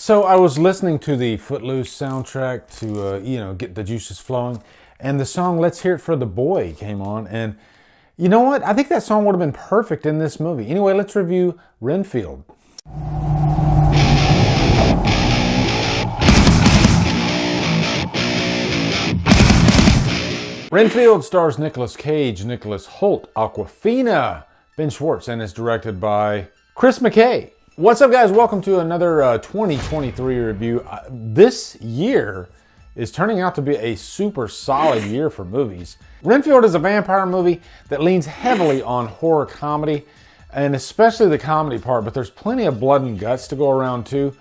So I was listening to the Footloose soundtrack to, get the juices flowing. And the song Let's Hear It for the Boy came on. And you know what? I think that song would have been perfect in this movie. Anyway, let's review Renfield. Renfield stars Nicolas Cage, Nicholas Hoult, Awkwafina, Ben Schwartz, and is directed by Chris McCoy. What's up, guys? Welcome to another 2023 review. This year is turning out to be a super solid year for movies. Renfield is a vampire movie that leans heavily on horror comedy, and especially the comedy part, but there's plenty of blood and guts to go around too.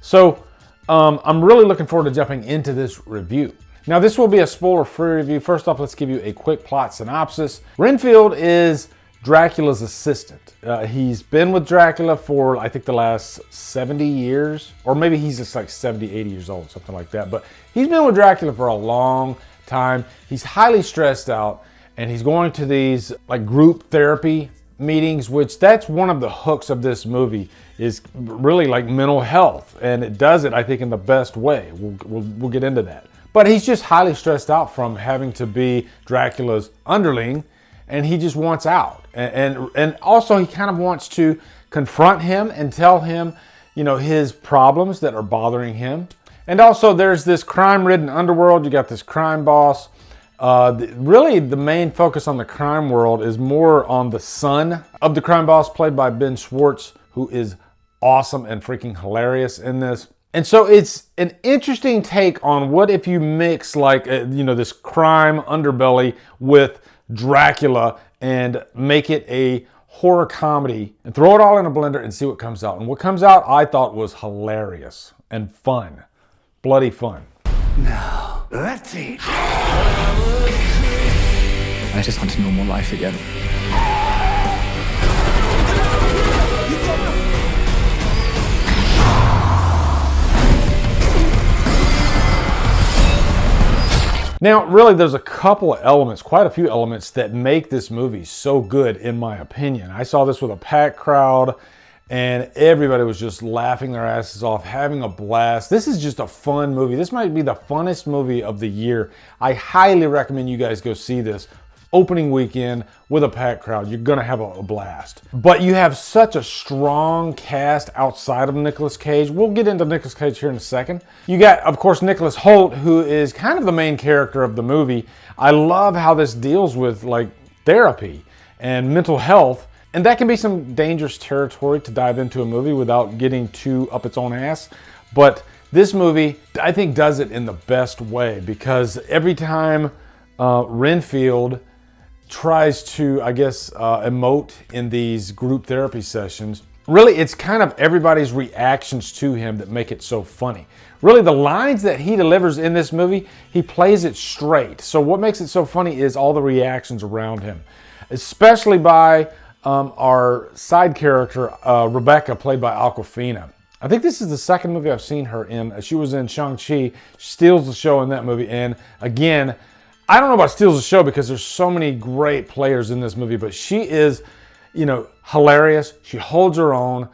So I'm really looking forward to jumping into this review. Now, this will be a spoiler-free review. First off, let's give you a quick plot synopsis. Renfield is Dracula's assistant. He's been with Dracula for, I think, the last 70 years, or maybe he's just like 70, 80 years old, something like that. But he's been with Dracula for a long time. He's highly stressed out, and he's going to these like group therapy meetings, which that's one of the hooks of this movie, is really like mental health. And it does it, I think, in the best way. We'll get into that. But he's just highly stressed out from having to be Dracula's underling, and he just wants out. And also he kind of wants to confront him and tell him, his problems that are bothering him. And also there's this crime-ridden underworld. You got this crime boss. Really the main focus on the crime world is more on the son of the crime boss, played by Ben Schwartz, who is awesome and freaking hilarious in this. And so it's an interesting take on what if you mix this crime underbelly with Dracula and make it a horror comedy and throw it all in a blender and see what comes out. And what comes out, I thought, was hilarious and fun. Bloody fun. Now, let's eat. I just want a normal life again. Now, really, there's a couple of elements, quite a few elements, that make this movie so good, in my opinion. I saw this with a packed crowd, and everybody was just laughing their asses off, having a blast. This is just a fun movie. This might be the funnest movie of the year. I highly recommend you guys go see this opening weekend with a packed crowd. You're gonna have a blast. But you have such a strong cast outside of Nicolas Cage. We'll get into Nicolas Cage here in a second. You got, of course, Nicholas Hoult, who is kind of the main character of the movie. I love how this deals with therapy and mental health, and that can be some dangerous territory to dive into a movie without getting too up its own ass. But this movie, I think, does it in the best way, because every time Renfield tries to, emote in these group therapy sessions, really it's kind of everybody's reactions to him that make it so funny. Really, the lines that he delivers in this movie, he plays it straight. So what makes it so funny is all the reactions around him, especially by our side character, Rebecca, played by Awkwafina. I think this is the second movie I've seen her in. She was in Shang-Chi. She steals the show in that movie. And again, I don't know about steals the show because there's so many great players in this movie, but she is, hilarious. She holds her own.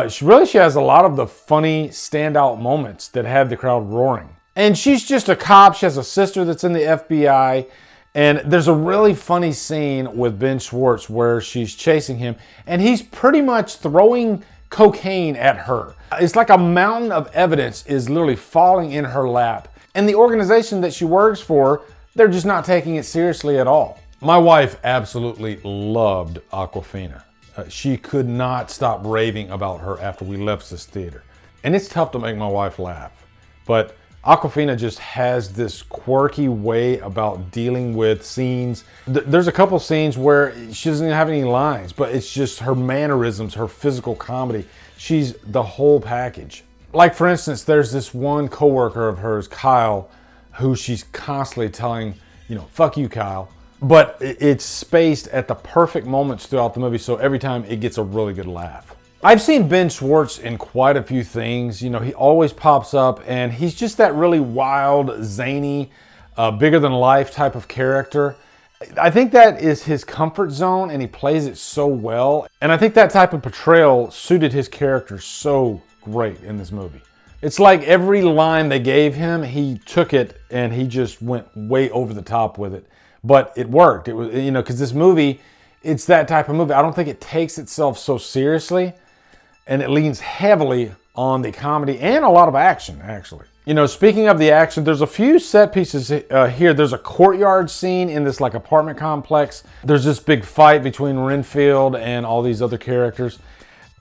She has a lot of the funny standout moments that have the crowd roaring. And she's just a cop. She has a sister that's in the FBI. And there's a really funny scene with Ben Schwartz where she's chasing him, and he's pretty much throwing cocaine at her. It's like a mountain of evidence is literally falling in her lap. And the organization that she works for, they're just not taking it seriously at all. My wife absolutely loved Awkwafina. She could not stop raving about her after we left this theater. And it's tough to make my wife laugh. But Awkwafina just has this quirky way about dealing with scenes. There's a couple scenes where she doesn't even have any lines, but it's just her mannerisms, her physical comedy. She's the whole package. Like, for instance, there's this one coworker of hers, Kyle, who she's constantly telling, fuck you, Kyle. But it's spaced at the perfect moments throughout the movie, so every time it gets a really good laugh. I've seen Ben Schwartz in quite a few things. He always pops up, and he's just that really wild, zany, bigger than life type of character. I think that is his comfort zone, and he plays it so well. And I think that type of portrayal suited his character so great in this movie. It's like every line they gave him, he took it and he just went way over the top with it. But it worked. It was, you know, because this movie, it's that type of movie. I don't think it takes itself so seriously, and it leans heavily on the comedy and a lot of action, actually. You know, speaking of the action, there's a few set pieces here. There's a courtyard scene in this like apartment complex. There's this big fight between Renfield and all these other characters.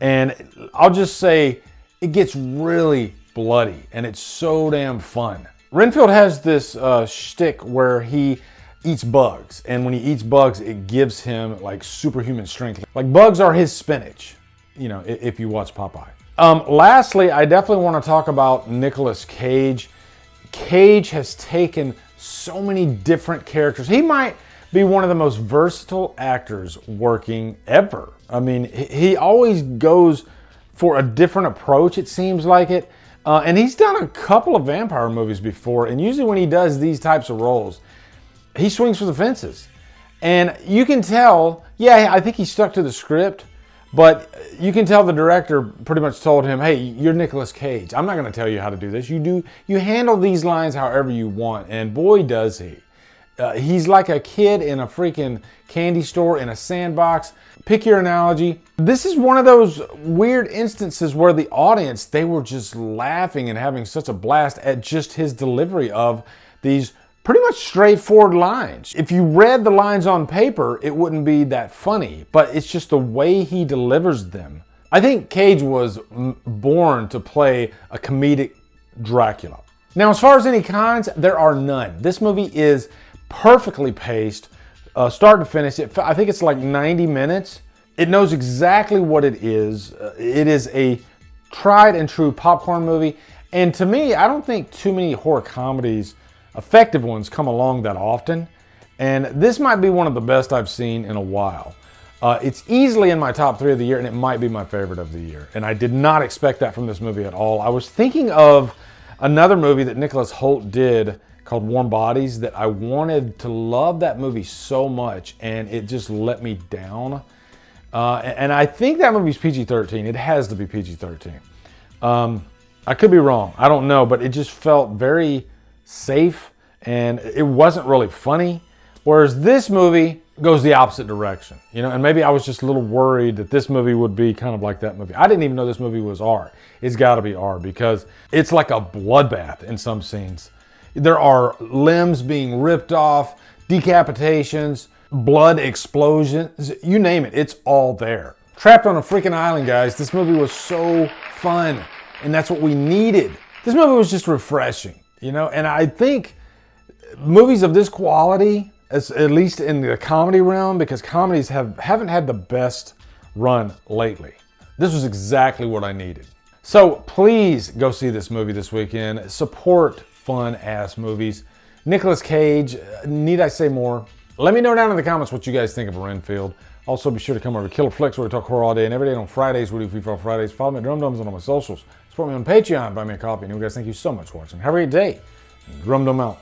And I'll just say it gets really bloody and it's so damn fun. Renfield has this shtick where he eats bugs. And when he eats bugs, it gives him like superhuman strength. Like bugs are his spinach, you know, if you watch Popeye. Lastly, I definitely want to talk about Nicolas Cage. Cage has taken so many different characters. He might be one of the most versatile actors working ever. I mean, he always goes for a different approach, it seems like it. And he's done a couple of vampire movies before, and usually when he does these types of roles, he swings for the fences. And you can tell, yeah, I think he stuck to the script, but you can tell the director pretty much told him, hey, you're Nicolas Cage. I'm not going to tell you how to do this. You handle these lines however you want. And boy, does he. He's like a kid in a freaking candy store in a sandbox. Pick your analogy. This is one of those weird instances where the audience, they were just laughing and having such a blast at just his delivery of these pretty much straightforward lines. If you read the lines on paper, it wouldn't be that funny, but it's just the way he delivers them. I think Cage was born to play a comedic Dracula. Now, as far as any cons, there are none. This movie is perfectly paced, start to finish. I think it's like 90 minutes. It knows exactly what it is. It is a tried and true popcorn movie. And to me, I don't think too many horror comedies, effective ones, come along that often. And this might be one of the best I've seen in a while. It's easily in my top 3 of the year, and it might be my favorite of the year. And I did not expect that from this movie at all. I was thinking of another movie that Nicholas Hoult did called Warm Bodies that I wanted to love that movie so much, and it just let me down. And I think that movie's PG-13. It has to be PG-13. I could be wrong. I don't know, but it just felt very safe, and it wasn't really funny. Whereas this movie goes the opposite direction, you know, and maybe I was just a little worried that this movie would be kind of like that movie. I didn't even know this movie was R. It's got to be R because it's like a bloodbath in some scenes. There are limbs being ripped off, decapitations, blood explosions, you name it, it's all there. Trapped on a freaking island, guys. This movie was so fun, and that's what we needed. This movie was just refreshing, you know, and I think movies of this quality, at least in the comedy realm, because comedies haven't had the best run lately. This was exactly what I needed. So please go see this movie this weekend. Support fun-ass movies. Nicolas Cage, need I say more? Let me know down in the comments what you guys think of Renfield. Also, be sure to come over to Killer Flicks where we talk horror all day and every day. On Fridays, we do Free For All Fridays. Follow me at Drumdums on all my socials. Support me on Patreon. Buy me a coffee. And you guys, thank you so much for watching. Have a great day. Drumdum out.